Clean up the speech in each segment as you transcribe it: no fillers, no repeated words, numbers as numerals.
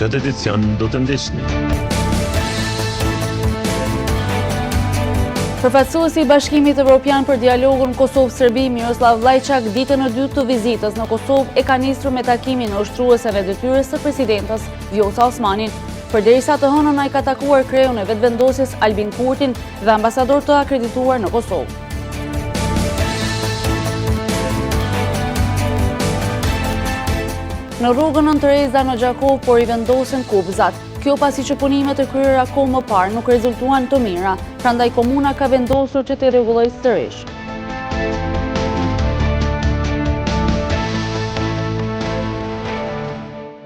këtë edicion do të ndihni. Përfaqësuesi i Bashkimit Evropian për Dialogun Kosovë-Serbi, Miroslav Lajçak, ditën e dytë të vizitës në Kosovë e ka nisur me takimin e ushtrueseve detyrës së presidentes Vjosa Osmanin. Përderisa të hënën ai ka takuar kreun e vetëvendosjes Albin Kurtin dhe ambasador të akredituar në Kosovë. Në rrugën Nën Tereza në Gjakov po i vendosen kubzat. Kjo pasi që punimet e kryer akoma më parë nuk rezultuan të mira, prandaj komuna ka vendosur që të rregullojë sërish.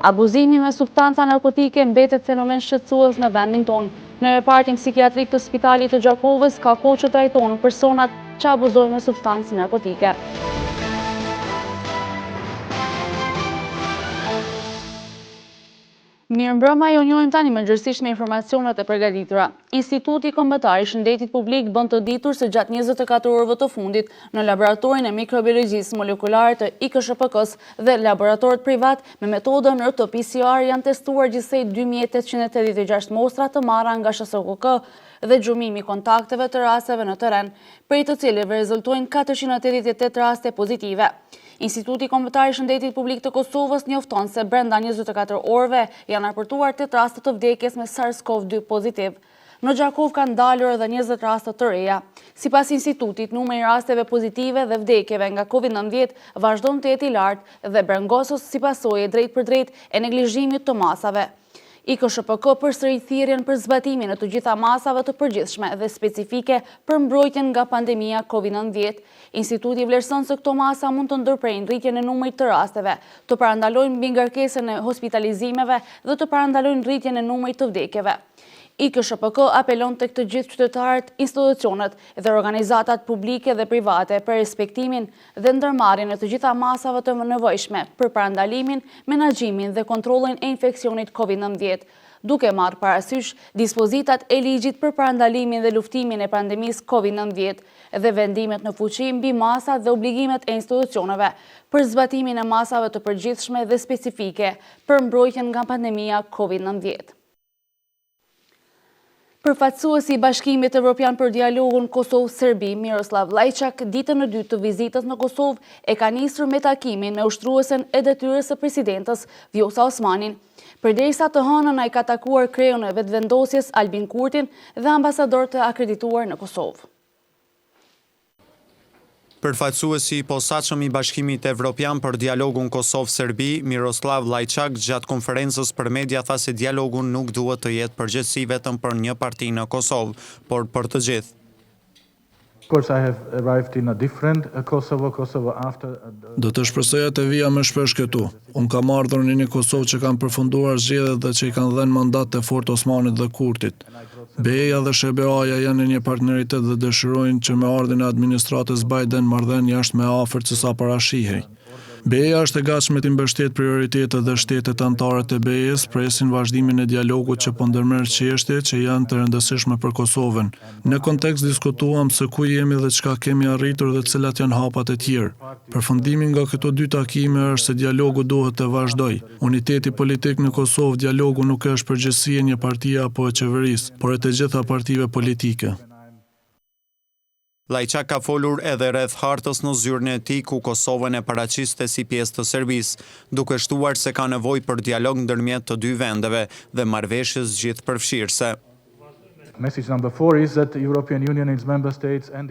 Abuzimi me substanca narkotike mbetet fenomen shqetësues në vendin tonë. Në repartin psikiatrik të Spitalit të Gjakovës ka kohë që trajtohen personat që abuzojnë me substancë narkotike. Mirëmbrëma, ju njohim tani mëngjesisht me informacionet e përgatitura. Instituti Kombëtar i Shëndetit Publik bën të ditur se gjatë 24 orëve të fundit në laboratorin e mikrobiologjisë molekulare të IKSHPK-s dhe laboratorët privat me metodën RT-PCR janë testuar gjithsej 2886 mostra të marra nga SHSOK dhe gjumimi kontakteve të rasteve në terren, prej të cilëve rezultojnë 488 raste pozitive. Instituti Kombëtar i Shëndetit Publik të Kosovës njofton se brenda 24 orëve janë raportuar 8 raste të vdekjes me SARS-CoV-2 pozitiv. Në Gjakov kanë dalur edhe 20 raste të reja. Sipas institutit, numri i rasteve pozitive dhe vdekjeve nga COVID-19 vazhdon të jetë i lartë dhe brengosur si pasojë drejt për drejt e neglizhimit të masave. IKSHPK përsërit thirrjen për zbatimin e të gjitha masave të përgjithshme dhe specifike për mbrojtjen nga pandemia COVID-19. Instituti vlerëson se këto masa mund të ndërprejnë rritjen e numrit të rasteve, të parandalojnë mbi ngarkesën e hospitalizimeve dhe të parandalojnë rritjen e numrit të vdekjeve. IKSHPK apelon tek të gjithë qytetarët, institucionet dhe organizatat publike dhe private për respektimin dhe ndërmarrjen e të gjitha masave të nevojshme për parandalimin, menaxhimin dhe kontrollin e infeksionit COVID-19, duke marrë parasysh dispozitat e ligjit për parandalimin dhe luftimin e pandemisë COVID-19 dhe vendimet në fuqi mbi masat dhe obligimet e institucioneve për zbatimin e masave të përgjithshme dhe specifike për mbrojtjen nga pandemia COVID-19. Përfaqësuesi i Bashkimit Evropian për Dialogun Kosovë-Serbi, Miroslav Lajçak, ditën e dytë të vizitës në Kosovë e ka nisur me takimin me ushtruesen e detyrës së presidentes Vjosa Osmanin. Përderisa të hënën ai ka takuar kreun e vetëvendosjes Albin Kurtin dhe ambasador të akredituar në Kosovë. Përfaqësuesi i posaçëm i Bashkimit Evropian për Dialogun Kosovë-Serbi, Miroslav Lajçak, gjatë konferencës për media tha se dialogu nuk duhet të jetë përgjithësi vetëm për një parti në Kosovë, por për të gjithë. Do të shpresoj të vija më shpesh këtu. Unë kam ardhur në një Kosovë që kanë përfunduar zgjedhjet dhe që i kanë dhënë mandat të fortë Osmanit dhe Kurtit. BE-ja dhe SBA-ja janë në një partneritet dhe dëshirojnë që me ardhin e administratës Biden marrëdhënia është më afër se sa parashihej. BE-ja është e gatshme të mbështet prioritetet dhe shtetet anëtare të BE-s presin vazhdimin e dialogut që po ndërmerr çështje që janë të rëndësishme për Kosovën. Në kontekst diskutuam se ku jemi dhe çka kemi arritur dhe cilat janë hapat e tjerë. Përfundimi nga këto dy takime është se dialogu duhet të vazhdojë. Uniteti politik në Kosovë, dialogu nuk është përgjegjësi e një partie apo e qeverisë, por e të gjitha partive politike. Lajçak ka folur edhe rreth hartës në zyrën e tij ku Kosovën e paraqiste si pjesë të Serbisë, duke shtuar se ka nevojë për dialog ndërmjet të dy vendeve dhe marrëveshjes gjithëpërfshirëse.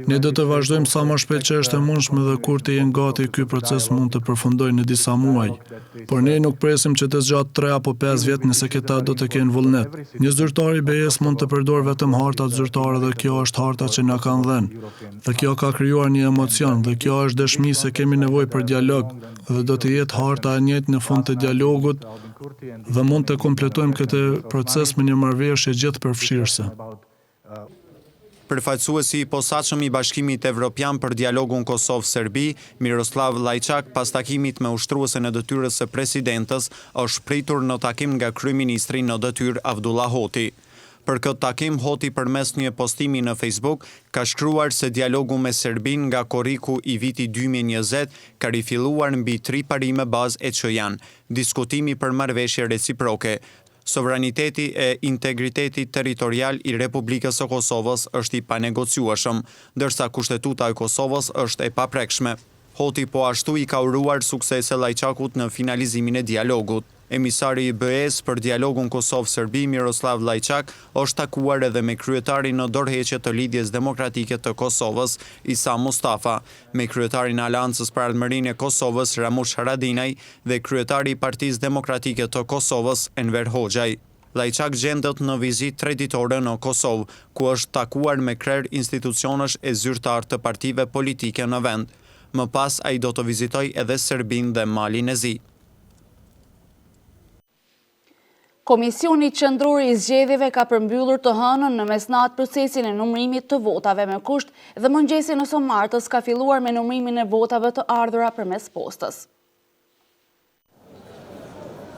Ne do të vazhdojmë sa më shpejt që është e mundshme dhe kur të jenë gati ky proces mund të përfundojë në disa muaj. Por ne nuk presim që të zgjatë 3 apo 5 vjet nëse këta do të kenë vullnet. Një zyrtar i BE-s mund të përdorë vetëm hartat zyrtare dhe kjo është harta që na kanë dhënë. Dhe kjo ka krijuar një emocion dhe kjo është dëshmi se kemi nevojë për dialog dhe do të jetë harta e njëjtë në fund të dialogut dhe mund të kompletojmë këtë proces me një marrëveshje gjithëpërfshirëse. Përfaqësuesi i posaçëm i Bashkimit Evropian për Dialogun Kosovë-Serbi, Miroslav Lajçak, pas takimit me ushtruesen e detyrës së presidentes, është pritur në takim nga kryeministri në detyrë Avdullah Hoti. Për këtë takim, Hoti përmes një postimi në Facebook ka shkruar se dialogu me Serbin nga korriku i vitit 2020 ka rifilluar mbi 3 parime bazë që janë: diskutimi për marrëveshje reciproke, Sovraniteti e integriteti territorial i Republikës së Kosovës është i panegociueshëm, ndërsa kushtetuta e Kosovës është e paprekshme. Hoti po ashtu i ka uruar suksese Lajçakut në finalizimin e dialogut. Emisari i BE-s për dialogun Kosovë-Serbi Miroslav Lajçak është takuar edhe me kryetarin në dorëheqje të Lidhjes Demokratike të Kosovës, Isa Mustafa, me kryetarin e Aleancës për Ardhmërinë e Kosovës Ramush Haradinaj dhe kryetari i Partisë Demokratike të Kosovës Enver Hoxhaj. Lajçak gjendet në vizitë 3 ditore në Kosovë, ku është takuar me krerë institucionesh e zyrtar të partive politike në vend. Më pas ai do të vizitoj edhe Serbinë dhe Malin e Zi. Komisioni Qendror i Zgjedhjeve ka përmbyllur të hënën në mesnatë procesin e numërimit të votave me kusht dhe mëngjesi në së martës ka filluar me numërimin e votave të ardhura përmes postës.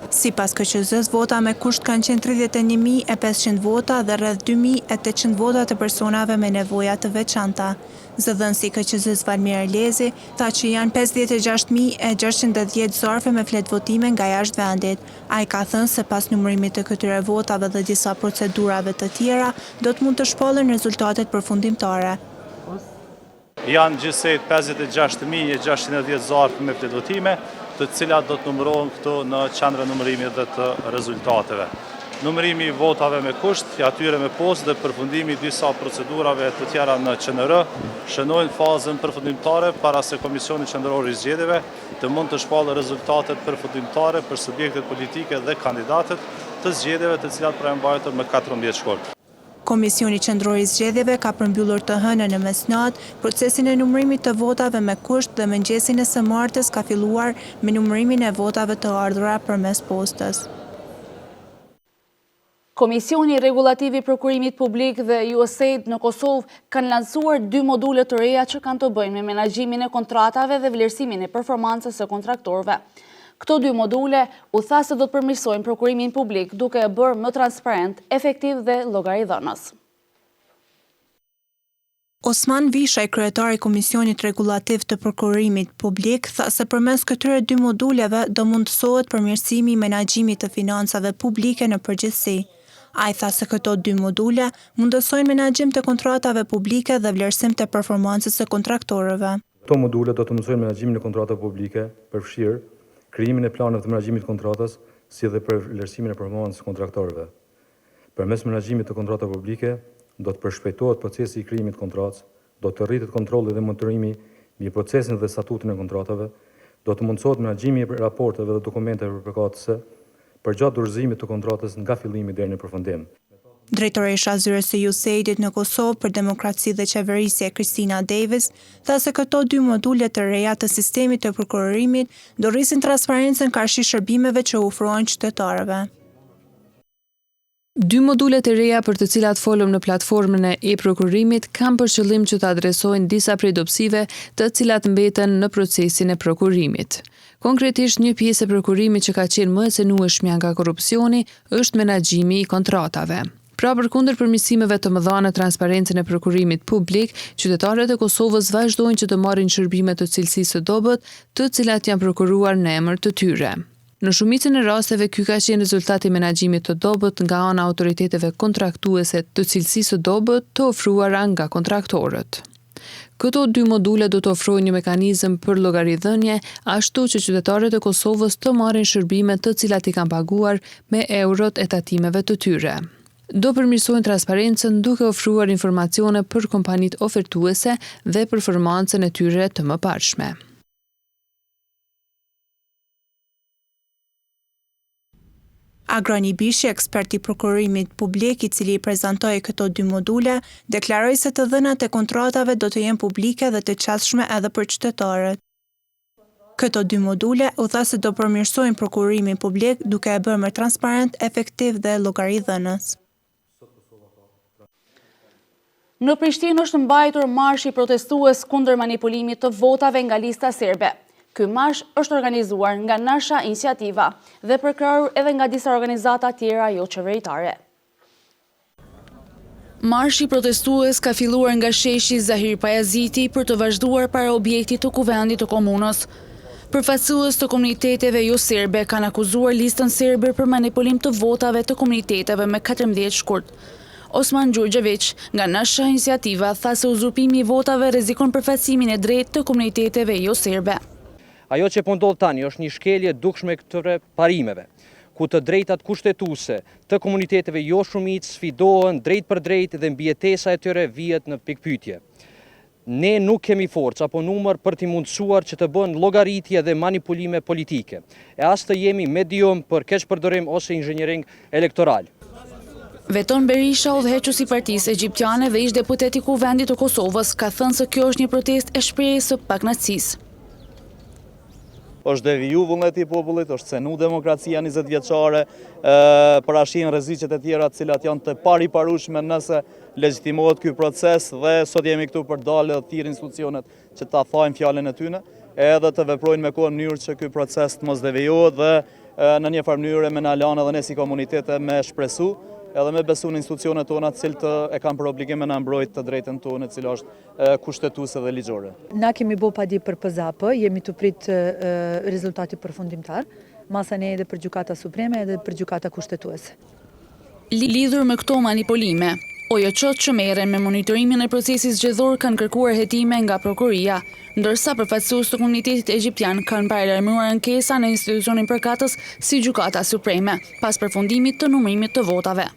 Sipas KQZ-s, vota me kusht kanë qenë 31.500 vota dhe rreth 2.800 vota të personave me nevoja të veçanta. Zëdhënësi KQZ-s Valmir Lezi tha që janë 56.610 zarfe me flet votime nga jashtë vendit. Ai ka thënë se pas numërimit të këtyre votave dhe disa procedurave të tjera, do të mund të shpallen rezultatet përfundimtare. Janë gjithsej 56.610 zarfe me flet votime, të cilat do të numërohen këtu në qendra numërimi dhe të rezultateve. Numërimi i votave me kusht, atyre me postë dhe përfundimi i disa procedurave të tjera në QNR shënojnë fazën përfundimtare para se Komisioni Qendror i Zgjedhjeve të mund të shpallë rezultatet përfundimtare për subjektet politike dhe kandidatët të zgjedhjeve të cilat pra janë mbajtur me 14 shkort. Komisioni Qendror i Zgjedhjeve ka përmbyllur të hënën në mesnatë procesin e numërimit të votave me kusht dhe mëngjesin e së martës ka filluar me numërimin e votave të ardhura përmes postës. Komisioni Regulativ i Prokurimit Publik dhe USAID në Kosovë kanë lansuar 2 module të reja që kanë të bëjnë me menaxhimin e kontratave dhe vlerësimin e performancës së kontraktorëve. Këto 2 module u tha se do të përmirësojnë prokurimin publik duke e bërë më transparent, efektiv dhe llogaridhënës. Osman Vishaj, kryetari i Komisionit Regulativ të Prokurimit Publik, tha se përmes këtyre 2 moduleve do mundësohet përmirësimi i menaxhimit të financave publike në përgjithësi. Ai tha se këto 2 module mundësojnë menaxhim të kontratave publike dhe vlerësim të performancës së kontraktorëve. Këto module do të mësojnë menaxhimin e kontratave publike, përfshirë krijimin e planeve të menaxhimit të kontratës, si dhe për vlerësimin e performancës së kontraktorëve. Përmes menaxhimit të kontratave publike do të përshpejtohet procesi i krijimit të kontratës, do të rritet kontrolli dhe monitorimi mbi procesin dhe statutin e kontratave, do të mundësohet menaxhimi i raporteve dhe dokumenteve përkatëse përgjatë dorëzimit të kontratës nga fillimi deri në përfundim. Drejtoresha zyrëse e USAID-it në Kosovë për demokraci dhe qeverisje Kristina Davis tha se këto 2 module të reja të sistemit të prokurimit do rrisin transparencën karshi shërbimeve që ofrohen qytetarëve. 2 modulet e reja për të cilat folëm në platformën e e-prokurimit kanë për qëllim që të adresojnë disa prej dobësive të cilat mbeten në procesin e prokurimit. Konkretisht, një pjesë e prokurimit që ka qenë më e cënueshmja nga korrupsioni është menaxhimi i kontratave. Pra përkundër përmirësimeve të mëdha në transparencën e prokurimit publik, qytetarët e Kosovës vazhdojnë që të marrin shërbime të cilësisë së dobët, të cilat janë prokuruar në emër të tyre. Në shumicën e rasteve, ky ka qenë rezultati i menaxhimit të dobët nga ana e autoriteteve kontraktuese të cilësisë së dobët të ofruara nga kontraktorët. Këto 2 module do të ofrojnë një mekanizëm për llogaridhënie, ashtu që qytetarët e Kosovës të marrin shërbime të cilat i kanë paguar me eurot e tatimeve të tyre. Do përmirësojnë transparencën duke ofruar informacione për kompanitë ofertuese dhe performancën e tyre të mëparshme. Agrani Bishi, ekspert i prokurimit publik i cili i prezantoi këto 2 module, deklaroi se të dhënat e kontratave do të jenë publike dhe të qasshme edhe për qytetarët. Këto 2 module u tha se do përmirësojnë prokurimin publik duke e bërë më transparent, efektiv dhe llogaridhënës. Në Prishtinë është mbajtur marshi protestues kundër manipulimit të votave nga lista serbe. Ky marsh është organizuar nga Nasha Iniciativa dhe përkrahur edhe nga disa organizata tjera jo qeveritare. Marshi protestues ka filluar nga sheshi Zahir Pajaziti për të vazhduar para objektit të kuvendit të komunës. Përfaqësues të komuniteteve jo serbe kanë akuzuar listën serbe për manipulim të votave të komuniteteve me 14 shkurt. Osman Gjurgjević nga Nasha Iniciativa tha se uzurpimi i votave rrezikon përfaqësimin e drejtë të komuniteteve jo serbe. Ajo që po ndodh tani është një shkelje dukshme këtyre parimeve, ku të drejtat kushtetuese të komuniteteve jo shumicë sfidohen drejt për drejt dhe mbijetesa e tyre vihet në pikpyetje. Ne nuk kemi forcë apo numër për t'i mundësuar që të bën llogaritje dhe manipulime politike, e as të jemi medium për keqpërdorim ose inxhiniering elektoral. Veton Berisha, udhëheqësi i Partisë Egjiptiane dhe ish deputeti i Kuvendit të Kosovës, ka thënë se kjo është një protestë e shprehjes së pakënaqësisë. Është deviju vullneti i popullit, është cenu demokracia 20 vjeçare, parashin rreziqet e tjera të cilat janë të pariparueshme nëse legjitimohet ky proces dhe sot jemi këtu për dalë dhe thirr institucionet që ta thajnë fjalën e tyre, edhe të veprojnë me kohë në mënyrë që ky proces të mos devijohet dhe në një farë mënyrë me na lanë edhe ne si komunitete me shpresu edhe me besu në institucionet tona të cilët e kanë për obligim me na mbrojtë të drejtën tonë, e cila është kushtetuese dhe ligjore. Na kemi bo padi për PZAP, jemi të prit rezultati përfundimtar, masa ne edhe për Gjykata Supreme edhe për Gjykata Kushtetuese. Lidhur me këto manipulime, OJQ që merren me monitorimin e procesit zgjedhor kanë kërkuar hetime nga prokuria, ndërsa përfaqësues të komunitetit egjiptian kanë paralajmëruar ankesa në institucionin përkatës si Gjykata Supreme, pas përfundimit të numërimit të votave.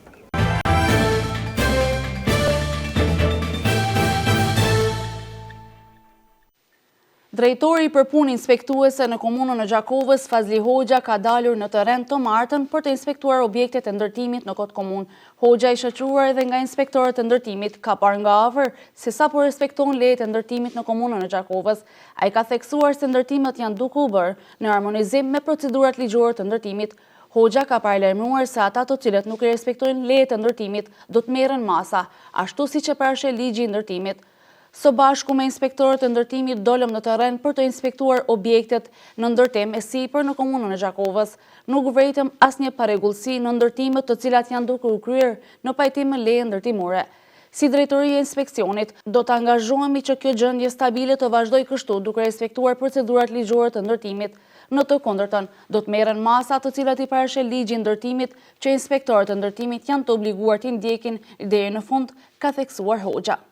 Drejtori për punë inspektuese në komunën e Gjakovës, Fazli Hoxha, ka dalur në terren të martën për të inspektuar objektet e ndërtimit në këtë komunë. Hoxha, i shoqëruar edhe nga inspektorët e ndërtimit, ka parë nga afër se sa po respekton lejet e ndërtimit në komunën e Gjakovës. Ai ka theksuar se ndërtimet janë duke u bërë në harmonizim me procedurat ligjore të ndërtimit. Hoxha ka paralajmëruar se ata të cilët nuk i respektojnë lejet e ndërtimit do të merren masa, ashtu siç e parashë ligji i ndërtimit. Së bashku me inspektorët e ndërtimit dolëm në terren për të inspektuar objektet në ndërtim e sipër në komunën e Gjakovës. Nuk vërejtëm asnjë parregullsi në ndërtimet të cilat janë duke u kryer në pajtim me leje ndërtimore. Si drejtoria e inspeksionit, do të angazhohemi që kjo gjendje stabile të vazhdojë kështu duke respektuar procedurat ligjore të ndërtimit. Në të kundërtën, do të merren masa të cilat i parashë ligji i ndërtimit që inspektorët e ndërtimit janë të obliguar të ndjekin deri në fund, ka theksuar Hoxha.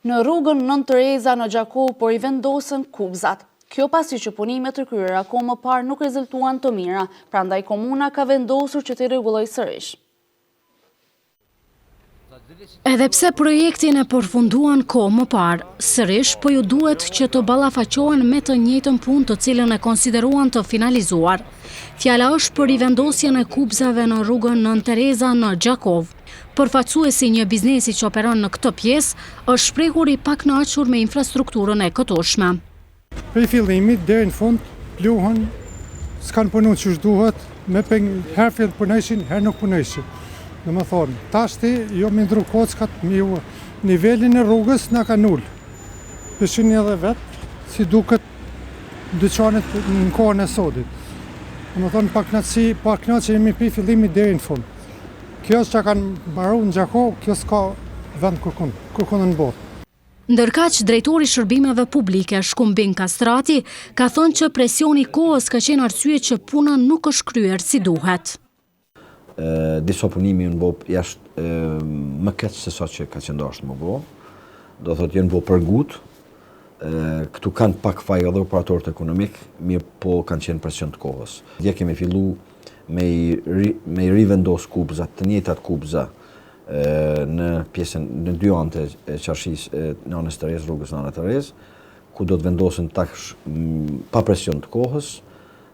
Në rrugën Nën Tereza në Gjakovë po i vendosën kubzat. Kjo pasi që punimet të kryera kohë më parë nuk rezultuan të mira, prandaj komuna ka vendosur që të rregullojë sërish. Edhe pse projektin e përfunduan kohë më parë, sërish po ju duhet që të ballafaqohen me të njëjtën punë të cilën e konsideruan të finalizuar. Fjala është për rivendosjen e kubzave në rrugën Nën Tereza në Gjakovë. Përfaqësuesi një biznesi që operon në këtë pjesë është shprehur i pakënaqur me infrastrukturën e këtueshme. Prej fillimit deri në fund pluhën, s'kan punuar siç duhet, me herë fill punojshin, herë nuk punojshin. Domethënë, tashti jo me ndru kockat, nivelin e rrugës na kanë ul. Peshin edhe vet, si duket dyqanet në kohën e sodit. Domethënë pakënaqësi jemi prej fillimit deri në fund. Kjo është që kanë mbaruar në Gjakovë, kjo s'ka vend kërkon në botë. Ndërkaq, drejtori i shërbimeve publike Shkumbin Kastrati ka thënë që presioni i kohës ka qenë arsye që puna nuk është kryer si duhet. Disa punimi janë bërë jashtë më keq se sa që ka qenë më bërë. Do thotë janë bërë për gut. Këtu kanë pak faj edhe operatorët ekonomik, mirë po kanë qenë presion të kohës. Dje kemi fillu me i rivendos kubza, të njëjtat kubza në pjesën në dy anë të qarshisë në anës Terez, rrugës në anë Terez, ku do të vendosen tash pa presion të kohës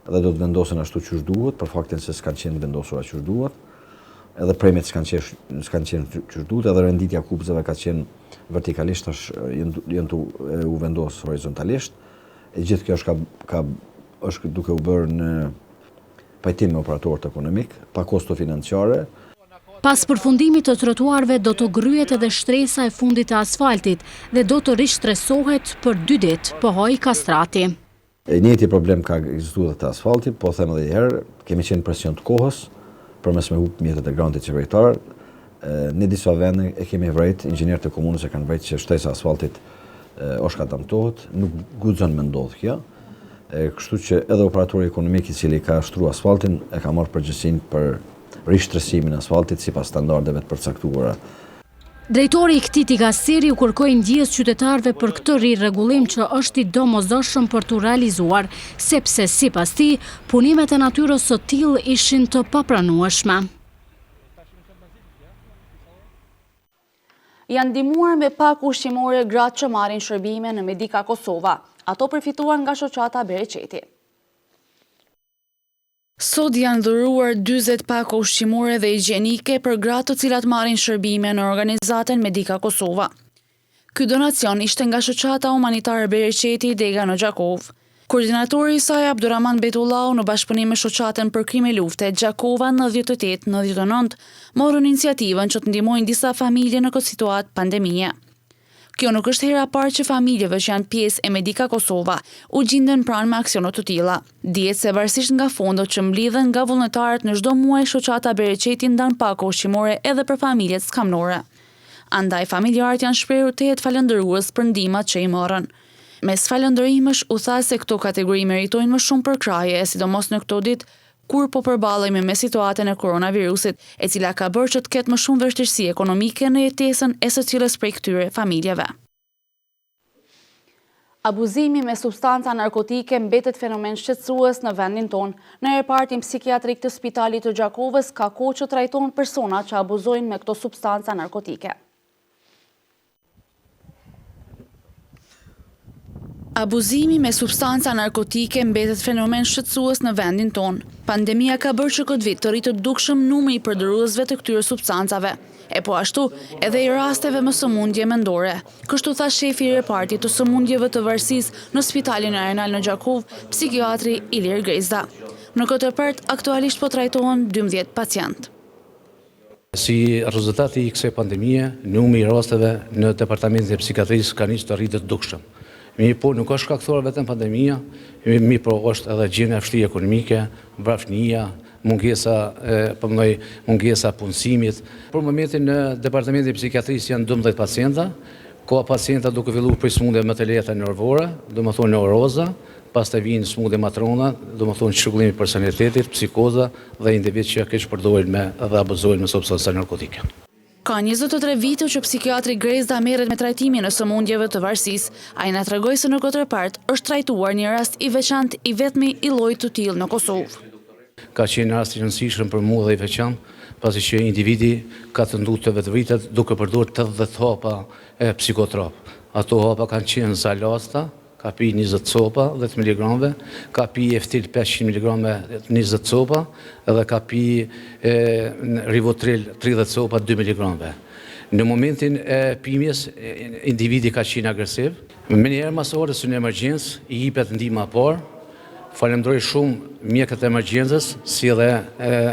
dhe do të vendosen ashtu që duhet, për faktin se s'kan qenë vendosura që duhet, edhe premjet s'kan qenë që duhet, edhe renditja kubzave ka qenë vertikalisht, tash janë të u vendos horizontalisht, e gjithë kjo është duke u bërë në pajtim me operatorët ekonomik, pa kosto financiare. Pas përfundimit të trotuarve do të gryhet edhe shtresa e fundit të asfaltit dhe do të rishtresohet për 2 ditë, pohoi Kastrati. Njëjti problem ka ekzistuar të asfaltit, po them edhe një herë, kemi qenë presion të kohës, përmes me hub mjetet e grantit qeveritar. Në disa vende e kemi vrejt, inxhinierët e komunës e kanë vrejt që shtresa e asfaltit o shkatamtohet, nuk guxon me ndodh kjo. Kështu që edhe operatori ekonomik I cili ka shtruar asfaltin e ka marrë përgjegjësinë për rishtërsimin e asfaltit sipas standardeve të përcaktuara. Drejtori I këtij dikasteri u kërkoi ndjes qytetarëve për këtë rirregullim që është I domosdoshëm për tu realizuar, sepse sipas tij, punimet e natyrës së tillë ishin të papranueshme. Janë ndihmuar me pak ushqimore gratë që marrin shërbime në Medika Kosova. Ato përfituan nga shoqata Bereqeti. Sot janë dhuruar 40 pako ushqimore dhe higjienike për gratë të cilat marrin shërbime në organizatën Medika Kosova. Ky donacion ishte nga shoqata humanitare Bereqeti Dega në Gjakov. Koordinatori I saj Abdurrahman Betullau në bashkëpunim me shoqatën për krime lufte Gjakova 98-99 morën iniciativën që të ndihmojnë disa familje në këtë situatë pandemie. Kjo nuk është hera parë që familjeve që janë pjesë e Medika Kosova u gjenden pranë me aksione të tilla. Dihet se varësisht nga fondet që mblidhen nga vullnetarët në çdo muaj, shoqata Bereqeti ndan pako ushqimore edhe për familjet skamnore. Andaj familjarët janë shprehur të jetë falëndërues për ndihmat që I morën. Mes falëndërimësh u tha se këto kategori meritojnë më shumë përkraje, sidomos në këto ditë kur po përballemi me situatën e koronavirusit, e cila ka bërë që të ketë më shumë vështirësi ekonomike në jetesën e secilës prej këtyre familjeve. Abuzimi me substanca narkotike mbetet fenomen shqetësues në vendin tonë. Në repartin psikiatrik të Spitalit të Gjakovës ka kohë që trajton persona që abuzojnë me këto substanca narkotike. Abuzimi me substanca narkotike mbetet fenomen shqetësues në vendin tonë. Pandemia ka bërë që këtë vit të rritë dukshëm numri I përdorusve të këtyre substancave, e po ashtu edhe I rasteve me sëmundje mendore. Kështu tha shefi I repartit të sëmundjeve të varësisë në Spitalin Arenal në Gjakov, psikiatri Ilir Grezda. Në këtë repart aktualisht po trajtohen 12 pacient. Si rezultati I kësaj pandemie, numri I rasteve në departamentin e psikiatrisë ka nisur të rritet dukshëm. Mirë po, nuk është shkaktuar vetëm pandemia, mirë po është edhe gjendja e vështirë ekonomike, vrasnia, mungesa punësimit. Për momentin në departamentin e psikiatrisë janë 12 pacienta, ka pacienta duke filluar prej sëmundjeve më të lehta nervore, domethënë neuroza, pastaj vijnë sëmundje matrona, domethënë çrregullimi I personalitetit, psikoza dhe individ që keq përdorin dhe abuzojnë me substanca narkotike. Ka 23 vite që psikiatri Grezda merret me trajtimin e sëmundjeve të varësisë. Ai na tregoi se në këtë repart është trajtuar një rast I veçantë I vetmi I llojit të tillë në Kosovë. Ka qenë rast I rëndësishëm për mua dhe I veçantë, pasi që individi ka tenduar të vetvritet duke përdorur 80 hapa psikotrop. Ato hapa kanë qenë Zalasta, ka pi 20 copa 10 mg, ka pi Eftil 500 mg 20 copa, edhe ka pi Rivotril 30 copa 2 mg. Në momentin e pimjes, individi ka qenë agresiv. Me njerë mas orës në emergjencë, I jepet ndihma parë. Falemderoj shumë mjekët e emergjencës, si edhe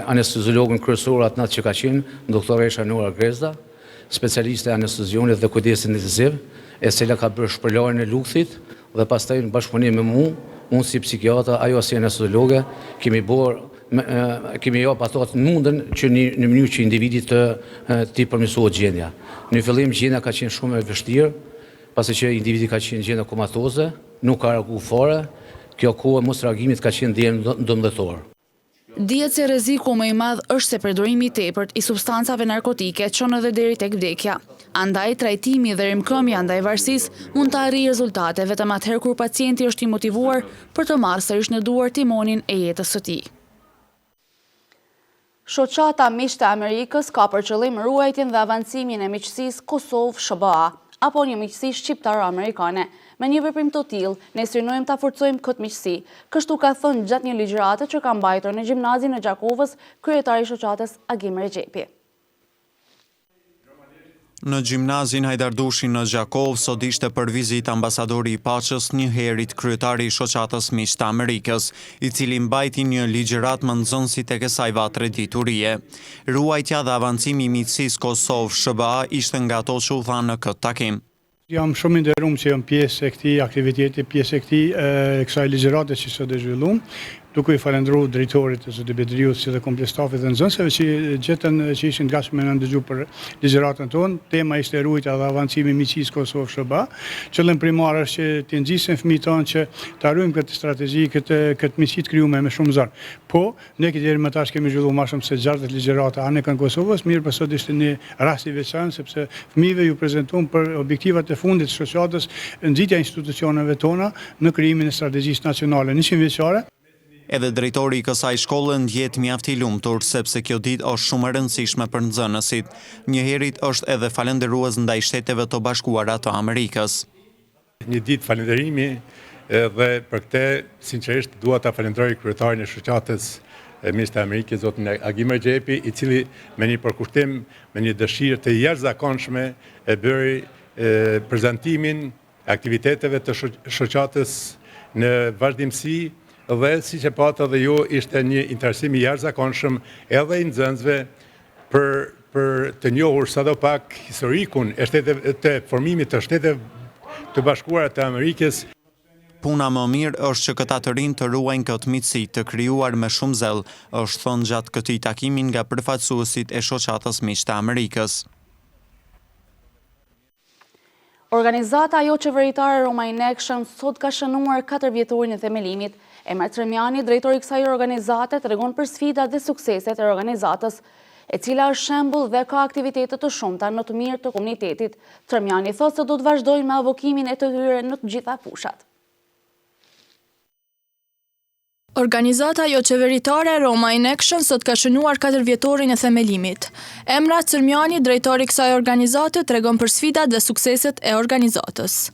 anesteziologën kryesor atë që ka qenë, doktoresha Nora Grezda, specialiste e anestezionit dhe kujdesit intensiv, e cila ka bërë shpërlarjen e lukthit, dhe pastaj në bashkëpunim me unë si psikiatra, ajo si anestezologe, kemi jap ato të mundën që në mënyrë që individi të përmirësohet gjendja. Në fillim gjendja ka qenë shumë e vështirë, pasi që individi ka qenë gjendja komatoze, nuk ka reaguar fare, kjo kohë mos reagimit ka qenë deri në 12 orë. Dihet se rreziku më I madh është se përdorimi I tepërt I substancave narkotike çon edhe deri tek vdekja. Andaj trajtimi dhe rimkëmbja ndaj varësisë mund të arrijë rezultate vetëm atëherë kur pacienti është I motivuar për të marrë sërish në duar timonin e jetës së tij. Shoqata Miqtë e Amerikës ka për qëllim ruajtjen dhe avancimin e miqësisë Kosovë-SBA, apo një miqësi shqiptaro-amerikane. Me një veprim të tillë, ne synojmë ta forcojmë këtë miqësi. Kështu ka thënë gjatë një ligjërate që ka mbajtur në gjimnazin e Gjakovës, kryetari I shoqatës Agim Recep. Në gjimnazin Hajdardushi në Gjakov, sot ishte për vizitë ambasadori I paqes njëherit kryetari I shoqatës Miqtë të Amerikës, I cili mbajti një ligjëratë më nxënësit tek kësaj vatre diturie. Ruajtja dhe avancimi I miqësisë Kosovë-SBA ishte nga ato që u thanë në këtë takim. Jam shumë nderuar që jam pjesë e këtij aktiviteti, pjesë e kësaj ligjërate që sot e zhvilluam. duke i falendruar drejtorit të SDB-driut si dhe komplet stafit dhe nxënësve që gjetën që ishin gatshëm në ndëgju për ligjëratën tonë. Tema ishte rujtja dhe avancimi miqësisë Kosovë-SBA. Qëllim primar është që të nxjisën fëmijët tonë që të arrijmë këtë strategji, këtë miqësi të krijuar me shumë zor. Po, ne deri më tash kemi zhvilluar më shumë se 60 ligjërata anë kanë Kosovës, mirë për sot ishte një rast i veçantë sepse fëmijëve ju prezantuam për objektivat e fundit të shoqatës, nxitja e institucioneve tona në krijimin e strategjisë nacionale 100 vjeçare. Edhe drejtori i kësaj shkolle ndjet mjaft i lumtur sepse kjo ditë është shumë e rëndësishme për nxënësit. Njëherët është edhe falendërues ndaj Shteteve të Bashkuara të Amerikës. Një ditë falënderimi dhe për këtë sinqerisht dua ta falenderoj kryetarin e shoqatës Ministrit të Amerikës, zotin Agim Gjepi, i cili me një përkushtim, me një dëshirë të jashtëzakonshme e bëri prezantimin aktiviteteve të shoqatës në vazhdimsi. Dhe si që pata dhe ju ishte një interesim i jashtëzakonshëm edhe i nxënësve për të njohur sadopak historikun të formimit të Shteteve të Bashkuara të Amerikës. Puna më mirë është që këta të rinj të ruajnë këtë miqësi të krijuar me shumë zell, është thënë gjatë këtij takimi nga përfaqësuesit e shoqatës miq të Amerikës. Organizata jo qeveritare Roma in Action sot ka shënuar 4 vjetorin e themelimit. Emra Tremjani, drejtori i kësaj organizate, tregon për sfidat dhe sukseset e organizatës, e cila është shembull dhe ka aktivitete të shumta në të mirë të komunitetit. Tremjani thotë se do të vazhdojnë me avokimin e të tyre në të gjitha fushat. Organizata jo qeveritare Roma in Action sot ka shënuar 4 vjetorin e themelimit. Emra Tremjani, drejtori i kësaj organizate, tregon për sfidat dhe sukseset e organizatës.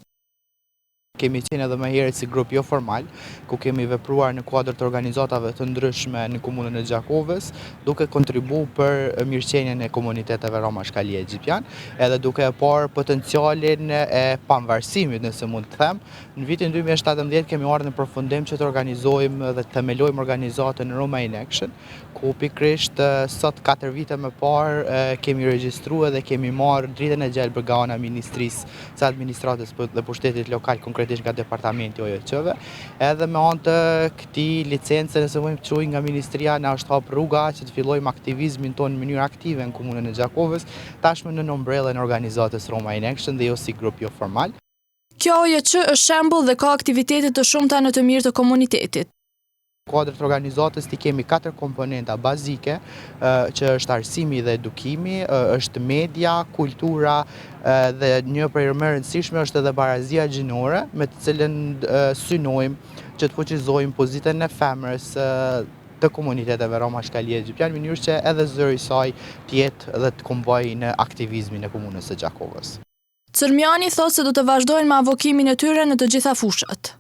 Kemi qenë edhe më herët si grup jo formal, ku kemi vepruar në kuadër të organizatave të ndryshme në komunën e Gjakovës, duke kontribuar për mirëqenien e komuniteteve Roma Shkalie Egjiptian, edhe duke parë potencialin e pavarësimit, nëse mund të them. Në vitin 2017 kemi ardhur në përfundim që të organizojmë dhe të themelojmë organizatën Roma in Action, ku pikërisht sot 4 vite më parë kemi regjistruar dhe kemi marrë dritën e gjelbër nga ana Ministrisë së Administratës dhe Pushtetit Lokal, konkretisht nga Departamenti OJQ-ve, edhe me anë të këtij licence, nëse mund të quajmë nga Ministria, na është hap rruga që të fillojmë aktivizmin tonë në mënyrë aktive në komunën e Gjakovës, tashmë në ombrellën e organizatës Roma in Action dhe jo si grup jo formal. Kjo OJQ është shembull dhe ka aktivitete të shumta në të mirë të komunitetit. Në kuadër të organizatës ti kemi 4 komponenta bazike, që është arsimi dhe edukimi, është media, kultura dhe një prej më rëndësishme është edhe barazia gjinore, me të cilën synojmë që të fuqizojmë pozitën e femrës të komuniteteve Roma Shkalie Egjiptian, në mënyrë që edhe zëri i saj të jetë dhe të kombojë në aktivizmin e komunës së Gjakovës. Tremjani thotë se do të vazhdojnë me avokimin e tyre në të gjitha fushat.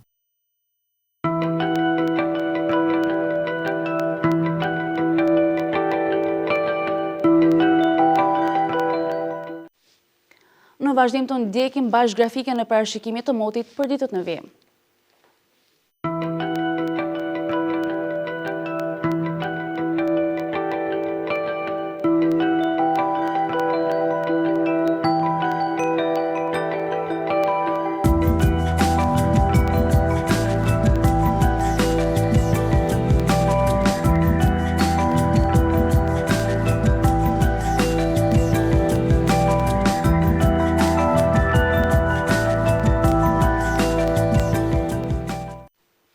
Në vazhdim të ndjekim bashkë grafike në parashikimit të motit për ditët në vijim.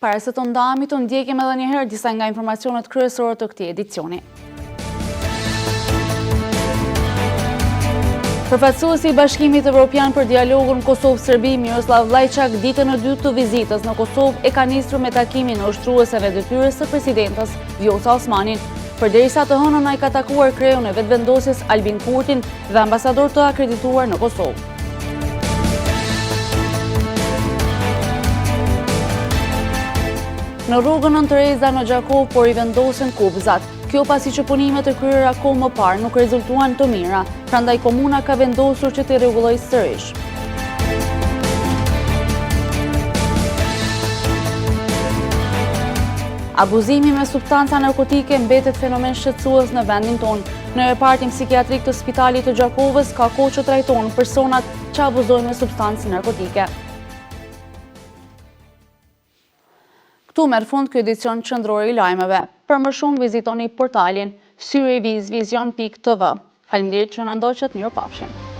Para se të ndahemi të ndjekim edhe njëherë disa nga informacionet kryesore të këtij edicioni. Përfaqësuesi i Bashkimit Evropian për dialogun Kosovë-Serbi, Miroslav Lajçak, ditën e dytë të vizitës në Kosovë e ka nisur me takimin e ushtrueseve e detyrës së presidentes Vjosa Osmanin, përderisa të hënën ai ka takuar kreun e vetëvendosjes Albin Kurtin dhe ambasador të akredituar në Kosovë. Në rrugën Nën Tereza në Gjakov por i vendosen kupzat. Kjo pasi që punimet e kryera kohë më parë nuk rezultuan të mira, prandaj komuna ka vendosur që të rregullojë sërish. Abuzimi me substanca narkotike mbetet fenomen shqetësues në vendin tonë. Në repartin psikiatrik të Spitalit të Gjakovës ka kohë që trajton personat që abuzojnë me substancë narkotike. Këtu Këtu merr fund ky edicion qendror i lajmeve. Për më shumë vizitoni portalin syrivision.tv. Faleminderit që na ndoqët, mirupafshim.